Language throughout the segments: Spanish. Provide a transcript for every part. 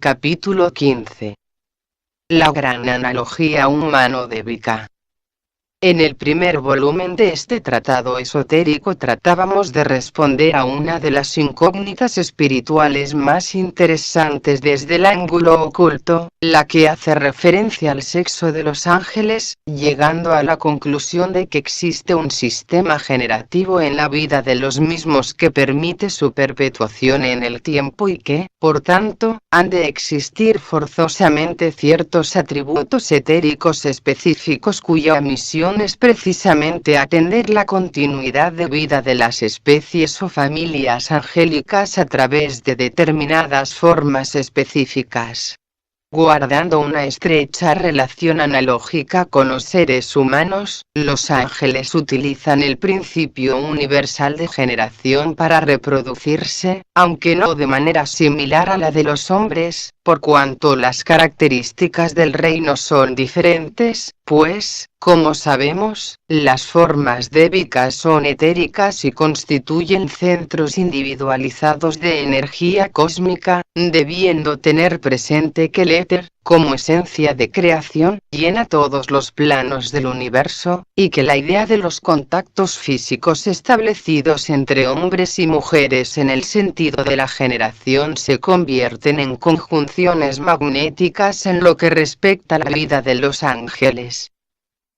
Capítulo 15. La gran analogía humano-débica. En el primer volumen de este tratado esotérico tratábamos de responder a una de las incógnitas espirituales más interesantes desde el ángulo oculto, la que hace referencia al sexo de los ángeles, llegando a la conclusión de que existe un sistema generativo en la vida de los mismos que permite su perpetuación en el tiempo y que, por tanto, han de existir forzosamente ciertos atributos etéricos específicos cuya misión es precisamente atender la continuidad de vida de las especies o familias angélicas a través de determinadas formas específicas. Guardando una estrecha relación analógica con los seres humanos, los ángeles utilizan el principio universal de generación para reproducirse, aunque no de manera similar a la de los hombres, por cuanto las características del reino son diferentes, pues, como sabemos, las formas débicas son etéricas y constituyen centros individualizados de energía cósmica, debiendo tener presente que el éter, como esencia de creación, llena todos los planos del universo, y que la idea de los contactos físicos establecidos entre hombres y mujeres en el sentido de la generación se convierten en conjunciones magnéticas en lo que respecta a la vida de los ángeles.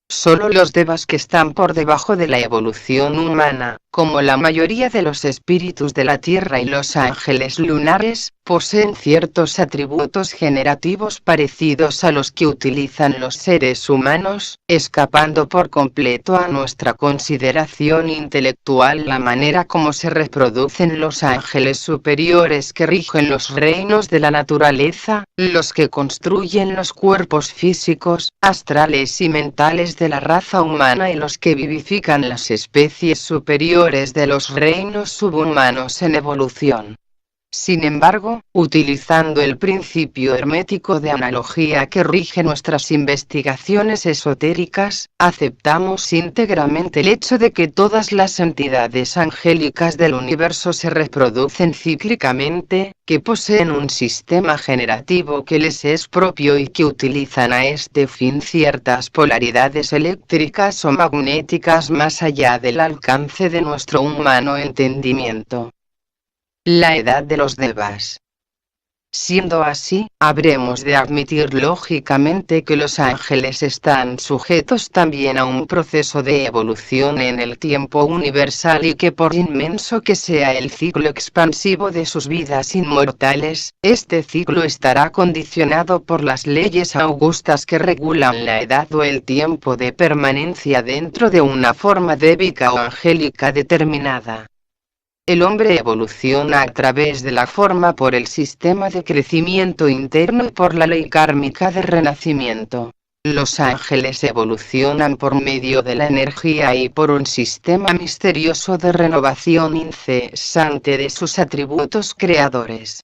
Solo los devas que están por debajo de la evolución humana, como la mayoría de los espíritus de la Tierra y los ángeles lunares, poseen ciertos atributos generativos parecidos a los que utilizan los seres humanos, escapando por completo a nuestra consideración intelectual la manera como se reproducen los ángeles superiores que rigen los reinos de la naturaleza, los que construyen los cuerpos físicos, astrales y mentales de la raza humana y los que vivifican las especies superiores de los reinos subhumanos en evolución. Sin embargo, utilizando el principio hermético de analogía que rige nuestras investigaciones esotéricas, aceptamos íntegramente el hecho de que todas las entidades angélicas del universo se reproducen cíclicamente, que poseen un sistema generativo que les es propio y que utilizan a este fin ciertas polaridades eléctricas o magnéticas más allá del alcance de nuestro humano entendimiento. La edad de los devas. Siendo así, habremos de admitir lógicamente que los ángeles están sujetos también a un proceso de evolución en el tiempo universal y que por inmenso que sea el ciclo expansivo de sus vidas inmortales, este ciclo estará condicionado por las leyes augustas que regulan la edad o el tiempo de permanencia dentro de una forma débica o angélica determinada. El hombre evoluciona a través de la forma por el sistema de crecimiento interno y por la ley kármica de renacimiento. Los ángeles evolucionan por medio de la energía y por un sistema misterioso de renovación incesante de sus atributos creadores.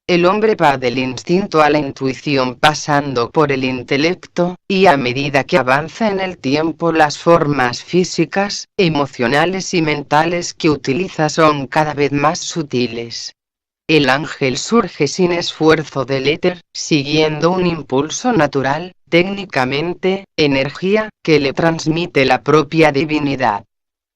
El hombre va del instinto a la intuición pasando por el intelecto, y a medida que avanza en el tiempo las formas físicas, emocionales y mentales que utiliza son cada vez más sutiles. El ángel surge sin esfuerzo del éter, siguiendo un impulso natural, técnicamente, energía, que le transmite la propia divinidad.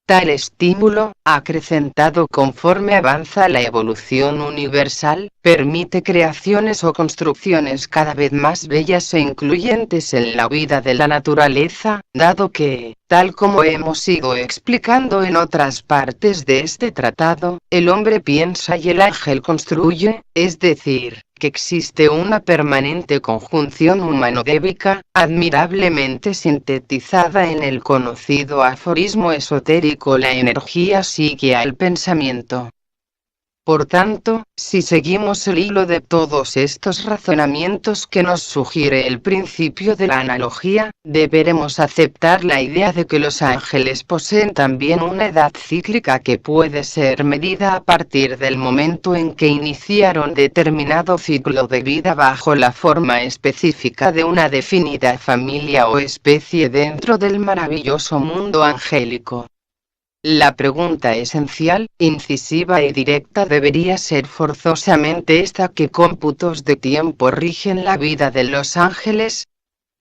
Tal estímulo, acrecentado conforme avanza la evolución universal, permite creaciones o construcciones cada vez más bellas e incluyentes en la vida de la naturaleza, dado que, tal como hemos ido explicando en otras partes de este tratado, el hombre piensa y el ángel construye, es decir, que existe una permanente conjunción humano-débica, admirablemente sintetizada en el conocido aforismo esotérico: la energía sigue al pensamiento. Por tanto, si seguimos el hilo de todos estos razonamientos que nos sugiere el principio de la analogía, deberemos aceptar la idea de que los ángeles poseen también una edad cíclica que puede ser medida a partir del momento en que iniciaron determinado ciclo de vida bajo la forma específica de una definida familia o especie dentro del maravilloso mundo angélico. La pregunta esencial, incisiva y directa debería ser forzosamente esta: ¿qué cómputos de tiempo rigen la vida de los ángeles?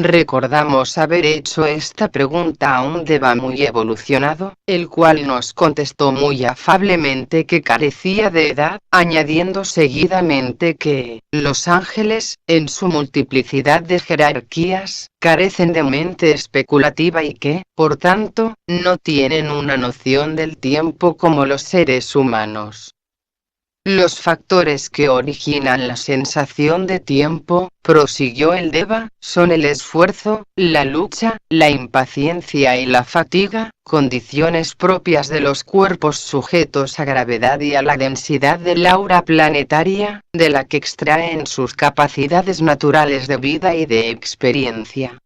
Recordamos haber hecho esta pregunta a un Deva muy evolucionado, el cual nos contestó muy afablemente que carecía de edad, añadiendo seguidamente que los ángeles, en su multiplicidad de jerarquías, carecen de mente especulativa y que, por tanto, no tienen una noción del tiempo como los seres humanos. Los factores que originan la sensación de tiempo, prosiguió el Deva, son el esfuerzo, la lucha, la impaciencia y la fatiga, condiciones propias de los cuerpos sujetos a gravedad y a la densidad del aura planetaria, de la que extraen sus capacidades naturales de vida y de experiencia.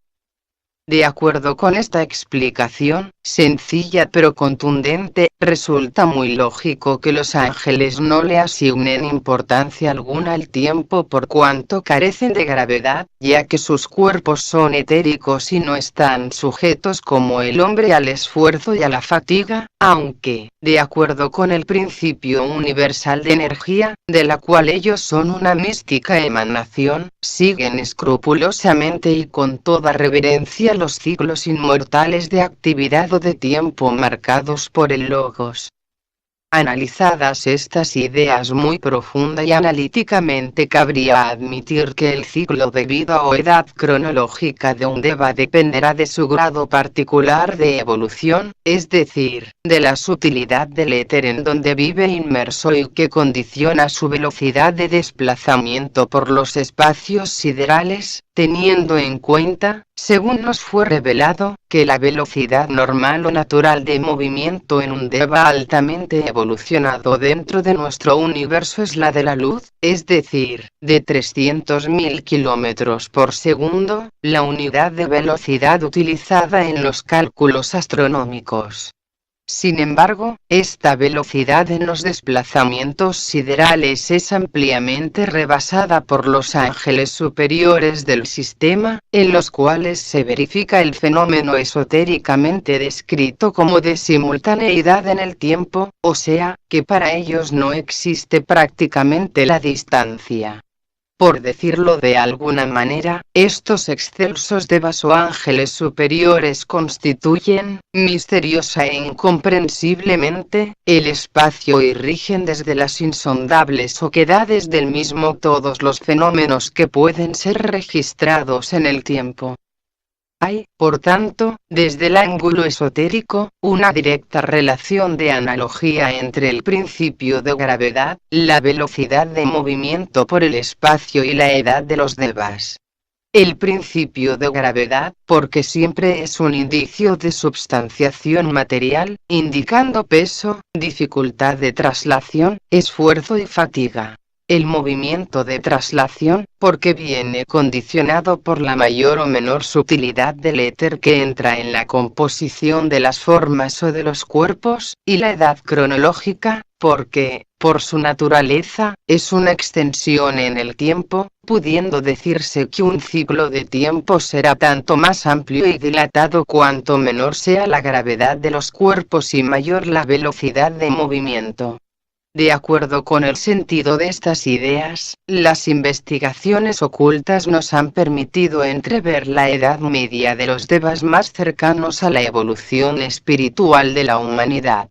De acuerdo con esta explicación, sencilla pero contundente, resulta muy lógico que los ángeles no le asignen importancia alguna al tiempo por cuanto carecen de gravedad, ya que sus cuerpos son etéricos y no están sujetos como el hombre al esfuerzo y a la fatiga, aunque, de acuerdo con el principio universal de energía, de la cual ellos son una mística emanación, siguen escrupulosamente y con toda reverencia los ciclos inmortales de actividad o de tiempo marcados por el Logos. Analizadas estas ideas muy profunda y analíticamente, cabría admitir que el ciclo de vida o edad cronológica de un Deva dependerá de su grado particular de evolución, es decir, de la sutilidad del éter en donde vive inmerso y que condiciona su velocidad de desplazamiento por los espacios siderales, teniendo en cuenta, según nos fue revelado, que la velocidad normal o natural de movimiento en un Deva altamente evolucionado dentro de nuestro universo es la de la luz, es decir, de 300.000 kilómetros por segundo, la unidad de velocidad utilizada en los cálculos astronómicos. Sin embargo, esta velocidad en los desplazamientos siderales es ampliamente rebasada por los ángeles superiores del sistema, en los cuales se verifica el fenómeno esotéricamente descrito como de simultaneidad en el tiempo, o sea, que para ellos no existe prácticamente la distancia. Por decirlo de alguna manera, estos excelsos Devas o ángeles superiores constituyen, misteriosa e incomprensiblemente, el espacio y rigen desde las insondables oquedades del mismo todos los fenómenos que pueden ser registrados en el tiempo. Hay, por tanto, desde el ángulo esotérico, una directa relación de analogía entre el principio de gravedad, la velocidad de movimiento por el espacio y la edad de los Devas. El principio de gravedad, porque siempre es un indicio de substanciación material, indicando peso, dificultad de traslación, esfuerzo y fatiga. El movimiento de traslación, porque viene condicionado por la mayor o menor sutilidad del éter que entra en la composición de las formas o de los cuerpos, y la edad cronológica, porque, por su naturaleza, es una extensión en el tiempo, pudiendo decirse que un ciclo de tiempo será tanto más amplio y dilatado cuanto menor sea la gravedad de los cuerpos y mayor la velocidad de movimiento. De acuerdo con el sentido de estas ideas, las investigaciones ocultas nos han permitido entrever la edad media de los Devas más cercanos a la evolución espiritual de la humanidad.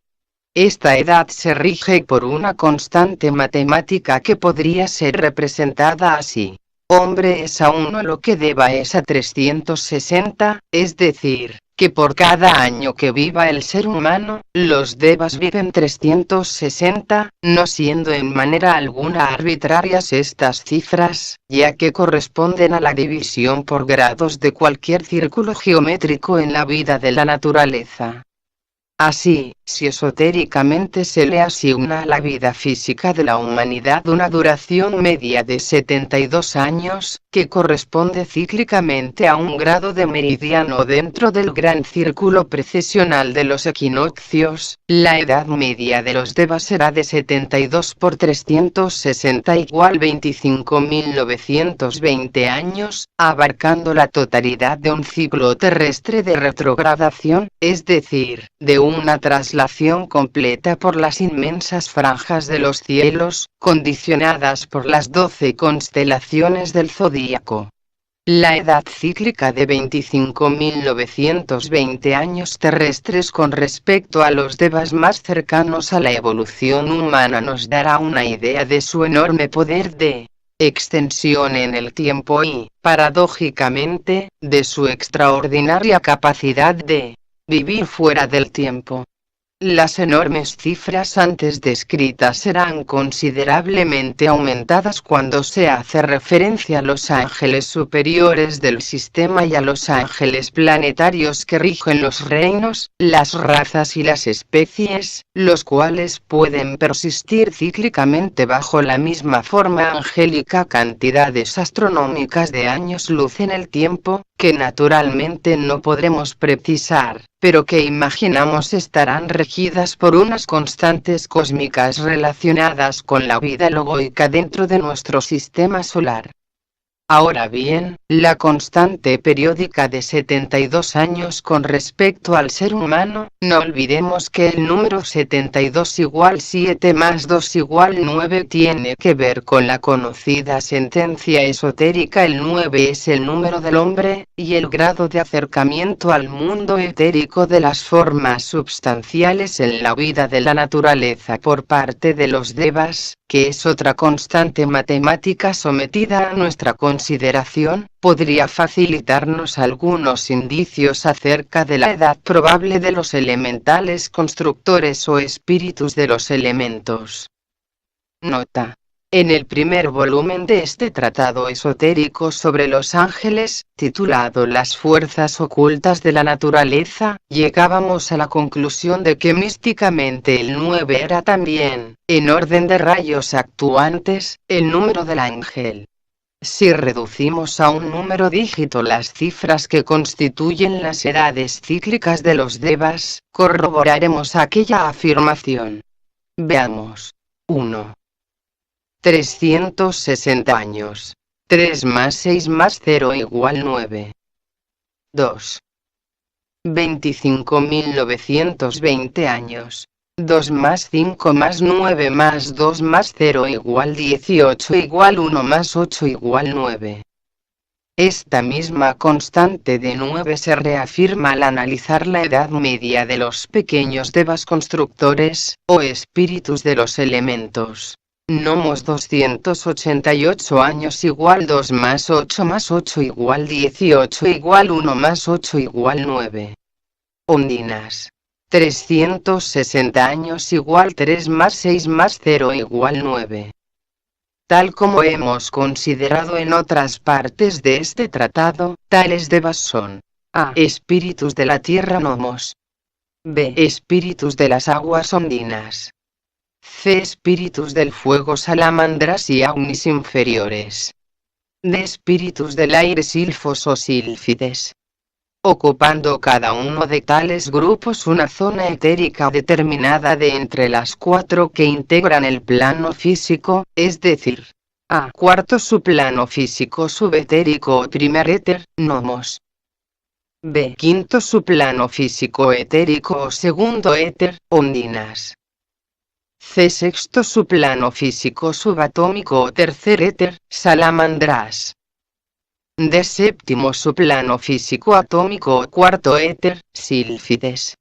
Esta edad se rige por una constante matemática que podría ser representada así. Hombre es a 1 lo que Deva es a 360, es decir, que por cada año que viva el ser humano, los Devas viven 360, no siendo en manera alguna arbitrarias estas cifras, ya que corresponden a la división por grados de cualquier círculo geométrico en la vida de la naturaleza. Así, si esotéricamente se le asigna a la vida física de la humanidad una duración media de 72 años, que corresponde cíclicamente a un grado de meridiano dentro del gran círculo precesional de los equinoccios. La edad media de los devas será de 72 por 360 igual 25.920 años, abarcando la totalidad de un ciclo terrestre de retrogradación, es decir, de una traslación completa por las inmensas franjas de los cielos, condicionadas por las 12 constelaciones del zodíaco. La edad cíclica de 25.920 años terrestres con respecto a los devas más cercanos a la evolución humana nos dará una idea de su enorme poder de extensión en el tiempo y, paradójicamente, de su extraordinaria capacidad de vivir fuera del tiempo. Las enormes cifras antes descritas serán considerablemente aumentadas cuando se hace referencia a los ángeles superiores del sistema y a los ángeles planetarios que rigen los reinos, las razas y las especies, los cuales pueden persistir cíclicamente bajo la misma forma angélica cantidades astronómicas de años luz en el tiempo, que naturalmente no podremos precisar, pero que imaginamos estarán regidas por unas constantes cósmicas relacionadas con la vida logoica dentro de nuestro sistema solar. Ahora bien, la constante periódica de 72 años con respecto al ser humano, no olvidemos que el número 72 igual 7 más 2 igual 9 tiene que ver con la conocida sentencia esotérica: el 9 es el número del hombre, y el grado de acercamiento al mundo etérico de las formas substanciales en la vida de la naturaleza por parte de los devas, que es otra constante matemática sometida a nuestra consideración, podría facilitarnos algunos indicios acerca de la edad probable de los elementales constructores o espíritus de los elementos. Nota: en el primer volumen de este tratado esotérico sobre los ángeles, titulado Las fuerzas ocultas de la naturaleza, llegábamos a la conclusión de que místicamente el 9 era también, en orden de rayos actuantes, el número del ángel. Si reducimos a un número dígito las cifras que constituyen las edades cíclicas de los devas, corroboraremos aquella afirmación. Veamos. 1. 360 años. 3 más 6 más 0 igual 9. 2. 25.920 años. 2 más 5 más 9 más 2 más 0 igual 18 igual 1 más 8 igual 9. Esta misma constante de 9 se reafirma al analizar la edad media de los pequeños devas constructores, o espíritus de los elementos. Nomos 288 años igual 2 más 8 igual 18 igual 1 más 8 igual 9. Ondinas. 360 años igual 3 más 6 más 0 igual 9. Tal como hemos considerado en otras partes de este tratado, tales devas son: a. Espíritus de la tierra nomos. b. Espíritus de las aguas ondinas. C. Espíritus del fuego salamandras y aunis inferiores. D. Espíritus del aire silfos o sílfides. Ocupando cada uno de tales grupos una zona etérica determinada de entre las 4 que integran el plano físico, es decir, a. Cuarto subplano físico subetérico o primer éter, nomos. B. Quinto subplano físico etérico o segundo éter, ondinas. C. Sexto subplano físico subatómico o tercer éter, salamandras. D. Séptimo subplano físico atómico o cuarto éter, sílfides.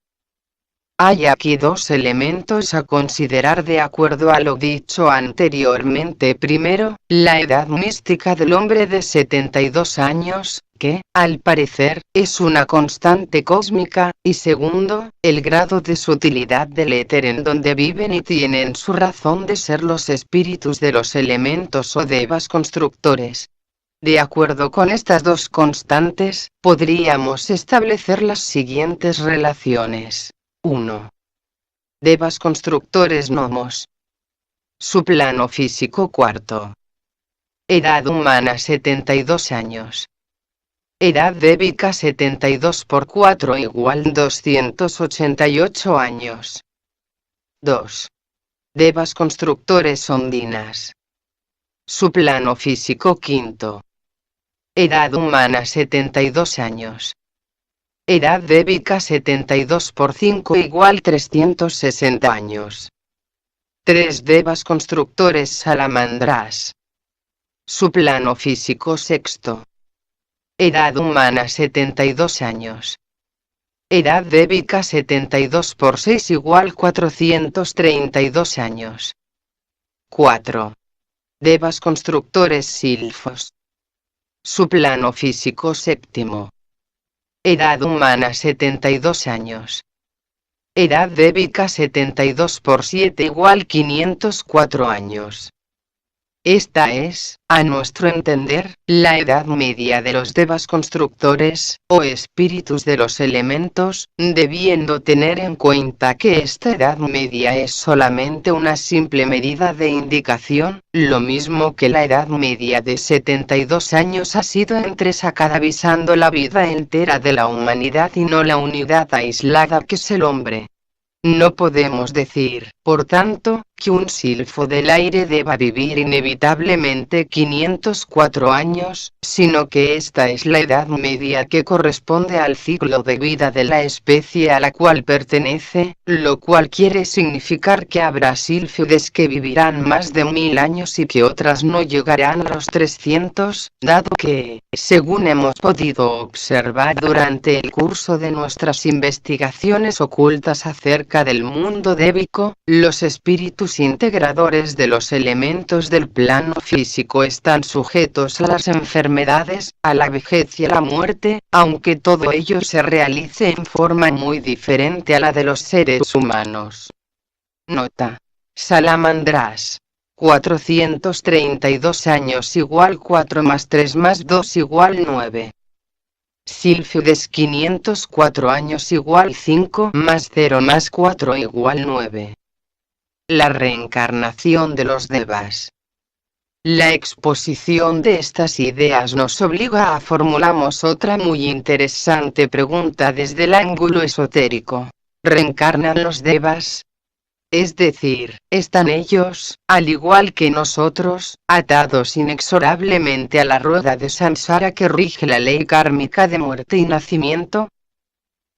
Hay aquí dos elementos a considerar de acuerdo a lo dicho anteriormente. Primero, la edad mística del hombre de 72 años, que, al parecer, es una constante cósmica, y segundo, el grado de sutilidad del éter en donde viven y tienen su razón de ser los espíritus de los elementos o devas constructores. De acuerdo con estas dos constantes, podríamos establecer las siguientes relaciones. 1. Devas constructores nomos. Su plano físico cuarto. Edad humana 72 años. Edad débica 72 por 4 igual 288 años. 2. Devas constructores ondinas. Su plano físico quinto. Edad humana 72 años. Edad débica 72 por 5 igual 360 años. 3 devas constructores salamandras. Su plano físico sexto. Edad humana 72 años. Edad débica 72 por 6 igual 432 años. 4. Devas constructores silfos. Su plano físico séptimo. Edad humana 72 años. Edad débica 72 por 7 igual 504 años. Esta es, a nuestro entender, la edad media de los devas constructores, o espíritus de los elementos, debiendo tener en cuenta que esta edad media es solamente una simple medida de indicación, lo mismo que la edad media de 72 años ha sido entresacada avisando la vida entera de la humanidad y no la unidad aislada que es el hombre. No podemos decir, por tanto, que un silfo del aire deba vivir inevitablemente 504 años, sino que esta es la edad media que corresponde al ciclo de vida de la especie a la cual pertenece, lo cual quiere significar que habrá sílfides que vivirán más de 1000 años y que otras no llegarán a los 300, dado que, según hemos podido observar durante el curso de nuestras investigaciones ocultas acerca del mundo débico, los espíritus integradores de los elementos del plano físico están sujetos a las enfermedades, a la vejez y a la muerte, aunque todo ello se realice en forma muy diferente a la de los seres humanos. Nota. Salamandras. 432 años igual 4 más 3 más 2 igual 9. Sílfides 504 años igual 5 más 0 más 4 igual 9. La reencarnación de los devas. La exposición de estas ideas nos obliga a formulamos otra muy interesante pregunta desde el ángulo esotérico. ¿Reencarnan los devas? Es decir, ¿están ellos, al igual que nosotros, atados inexorablemente a la rueda de samsara que rige la ley kármica de muerte y nacimiento?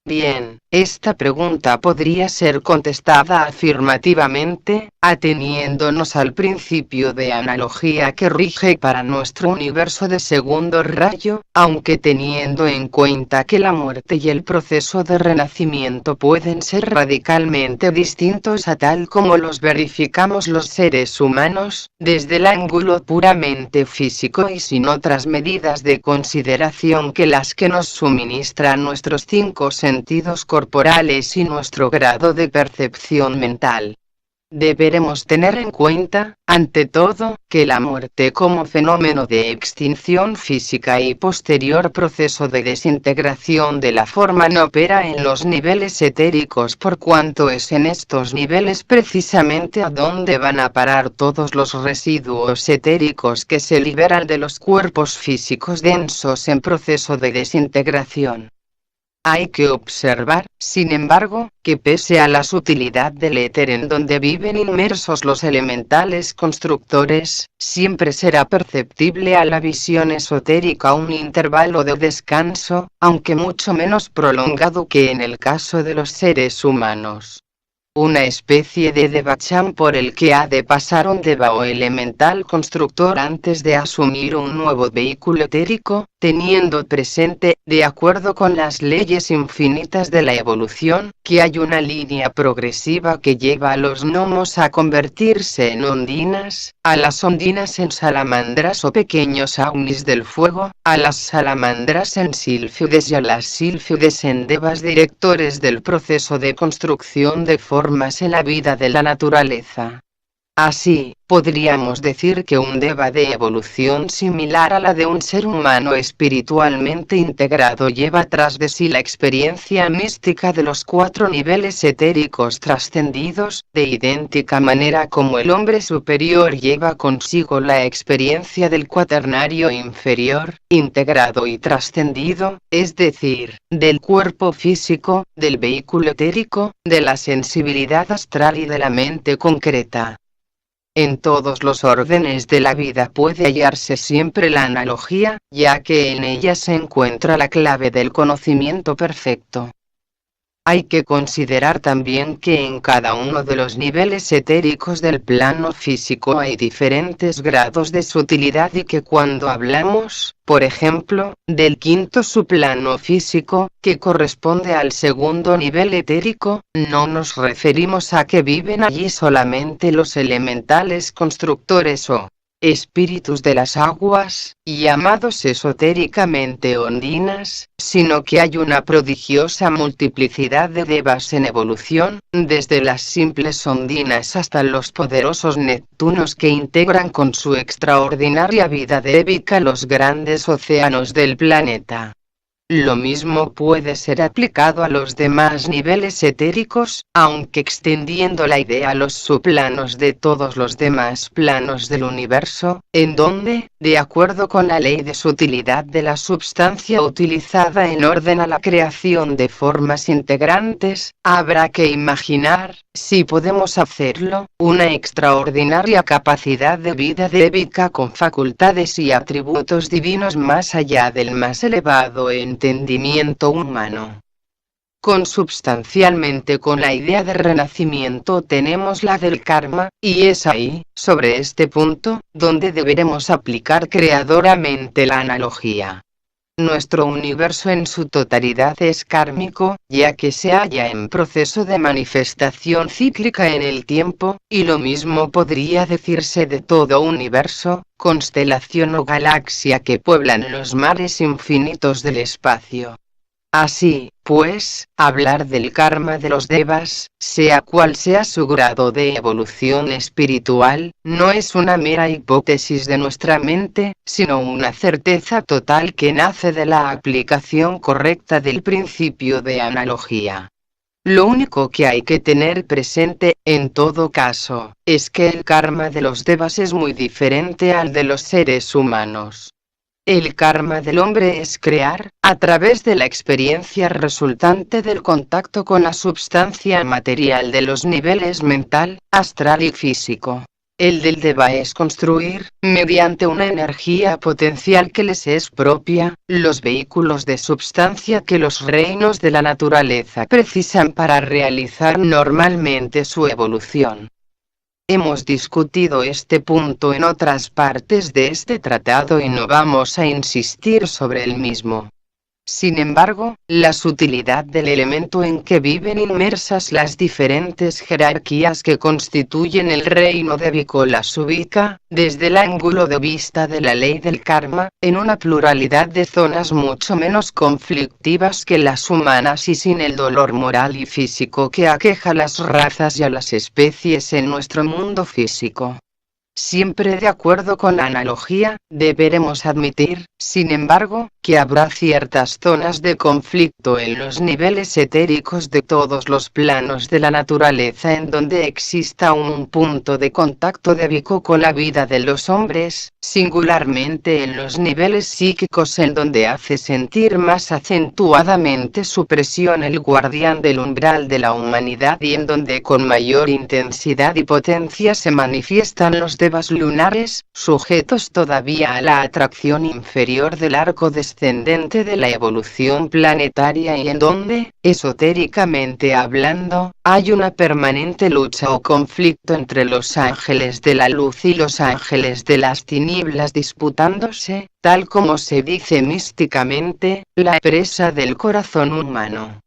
Bien, esta pregunta podría ser contestada afirmativamente, ateniéndonos al principio de analogía que rige para nuestro universo de segundo rayo, aunque teniendo en cuenta que la muerte y el proceso de renacimiento pueden ser radicalmente distintos a tal como los verificamos los seres humanos, desde el ángulo puramente físico y sin otras medidas de consideración que las que nos suministran nuestros 5 sentidos corporales y nuestro grado de percepción mental. Deberemos tener en cuenta, ante todo, que la muerte como fenómeno de extinción física y posterior proceso de desintegración de la forma no opera en los niveles etéricos por cuanto es en estos niveles precisamente a donde van a parar todos los residuos etéricos que se liberan de los cuerpos físicos densos en proceso de desintegración. Hay que observar, sin embargo, que pese a la sutilidad del éter en donde viven inmersos los elementales constructores, siempre será perceptible a la visión esotérica un intervalo de descanso, aunque mucho menos prolongado que en el caso de los seres humanos. Una especie de devachan por el que ha de pasar un deva o elemental constructor antes de asumir un nuevo vehículo etérico, teniendo presente, de acuerdo con las leyes infinitas de la evolución, que hay una línea progresiva que lleva a los gnomos a convertirse en ondinas, a las ondinas en salamandras o pequeños aunis del fuego, a las salamandras en sílfides y a las sílfides en devas directores del proceso de construcción de formas en la vida de la naturaleza. Así, podríamos decir que un deva de evolución similar a la de un ser humano espiritualmente integrado lleva tras de sí la experiencia mística de los 4 niveles etéricos trascendidos, de idéntica manera como el hombre superior lleva consigo la experiencia del cuaternario inferior, integrado y trascendido, es decir, del cuerpo físico, del vehículo etérico, de la sensibilidad astral y de la mente concreta. En todos los órdenes de la vida puede hallarse siempre la analogía, ya que en ella se encuentra la clave del conocimiento perfecto. Hay que considerar también que en cada uno de los niveles etéricos del plano físico hay diferentes grados de sutilidad y que cuando hablamos, por ejemplo, del quinto subplano físico, que corresponde al segundo nivel etérico, no nos referimos a que viven allí solamente los elementales constructores o espíritus de las aguas, llamados esotéricamente ondinas, sino que hay una prodigiosa multiplicidad de devas en evolución, desde las simples ondinas hasta los poderosos neptunos que integran con su extraordinaria vida débica los grandes océanos del planeta. Lo mismo puede ser aplicado a los demás niveles etéricos, aunque extendiendo la idea a los subplanos de todos los demás planos del universo, en donde, de acuerdo con la ley de sutilidad de la substancia utilizada en orden a la creación de formas integrantes, habrá que imaginar, si podemos hacerlo, una extraordinaria capacidad de vida débica con facultades y atributos divinos más allá del más elevado entendimiento humano. Consubstancialmente con la idea de renacimiento tenemos la del karma, y es ahí, sobre este punto, donde deberemos aplicar creadoramente la analogía. Nuestro universo en su totalidad es kármico, ya que se halla en proceso de manifestación cíclica en el tiempo, y lo mismo podría decirse de todo universo, constelación o galaxia que pueblan los mares infinitos del espacio. Así, pues, hablar del karma de los devas, sea cual sea su grado de evolución espiritual, no es una mera hipótesis de nuestra mente, sino una certeza total que nace de la aplicación correcta del principio de analogía. Lo único que hay que tener presente, en todo caso, es que el karma de los devas es muy diferente al de los seres humanos. El karma del hombre es crear, a través de la experiencia resultante del contacto con la substancia material de los niveles mental, astral y físico. El del deva es construir, mediante una energía potencial que les es propia, los vehículos de substancia que los reinos de la naturaleza precisan para realizar normalmente su evolución. Hemos discutido este punto en otras partes de este tratado y no vamos a insistir sobre el mismo. Sin embargo, la sutilidad del elemento en que viven inmersas las diferentes jerarquías que constituyen el reino de Viko las ubica, desde el ángulo de vista de la ley del karma, en una pluralidad de zonas mucho menos conflictivas que las humanas y sin el dolor moral y físico que aqueja a las razas y a las especies en nuestro mundo físico. Siempre de acuerdo con la analogía, deberemos admitir, sin embargo, que habrá ciertas zonas de conflicto en los niveles etéricos de todos los planos de la naturaleza en donde exista un punto de contacto débico con la vida de los hombres, singularmente en los niveles psíquicos en donde hace sentir más acentuadamente su presión el guardián del umbral de la humanidad y en donde con mayor intensidad y potencia se manifiestan los devas lunares, sujetos todavía a la atracción inferior del arco descendente de la evolución planetaria y en donde, esotéricamente hablando, hay una permanente lucha o conflicto entre los ángeles de la luz y los ángeles de las tinieblas disputándose, tal como se dice místicamente, la presa del corazón humano.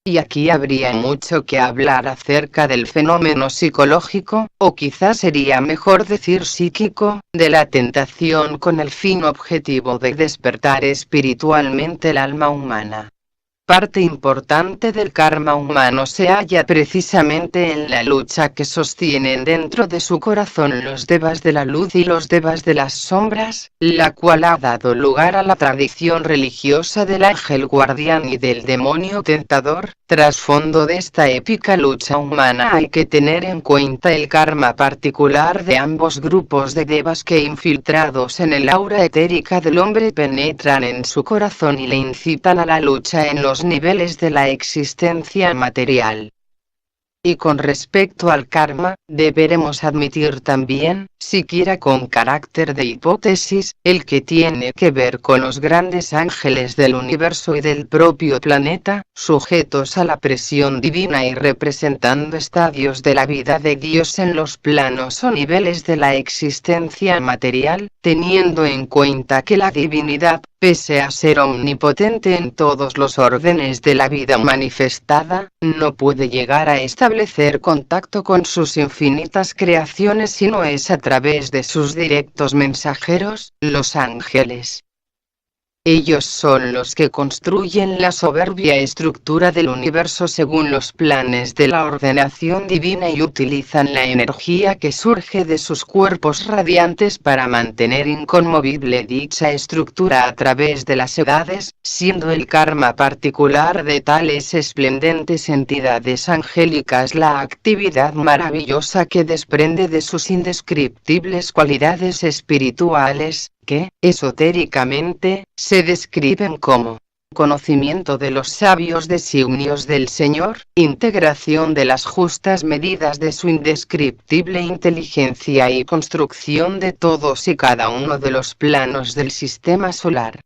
Y aquí habría mucho que hablar acerca del fenómeno psicológico, o quizás sería mejor decir psíquico, de la tentación con el fin objetivo de despertar espiritualmente el alma humana. parte importante del karma humano se halla precisamente en la lucha que sostienen dentro de su corazón los devas de la luz y los devas de las sombras, la cual ha dado lugar a la tradición religiosa del ángel guardián y del demonio tentador. Trasfondo de esta épica lucha humana hay que tener en cuenta el karma particular de ambos grupos de devas que, infiltrados en el aura etérica del hombre, penetran en su corazón y le incitan a la lucha en los niveles de la existencia material. Y con respecto al karma, deberemos admitir también, siquiera con carácter de hipótesis, el que tiene que ver con los grandes ángeles del universo y del propio planeta, sujetos a la presión divina y representando estadios de la vida de Dios en los planos o niveles de la existencia material, teniendo en cuenta que la divinidad, pese a ser omnipotente en todos los órdenes de la vida manifestada, no puede llegar a establecer contacto con sus infinitas creaciones sino es a través de sus directos mensajeros, los ángeles. Ellos son los que construyen la soberbia estructura del universo según los planes de la ordenación divina y utilizan la energía que surge de sus cuerpos radiantes para mantener inconmovible dicha estructura a través de las edades, siendo el karma particular de tales esplendentes entidades angélicas la actividad maravillosa que desprende de sus indescriptibles cualidades espirituales, que, esotéricamente, se describen como conocimiento de los sabios designios del Señor, integración de las justas medidas de su indescriptible inteligencia y construcción de todos y cada uno de los planos del sistema solar.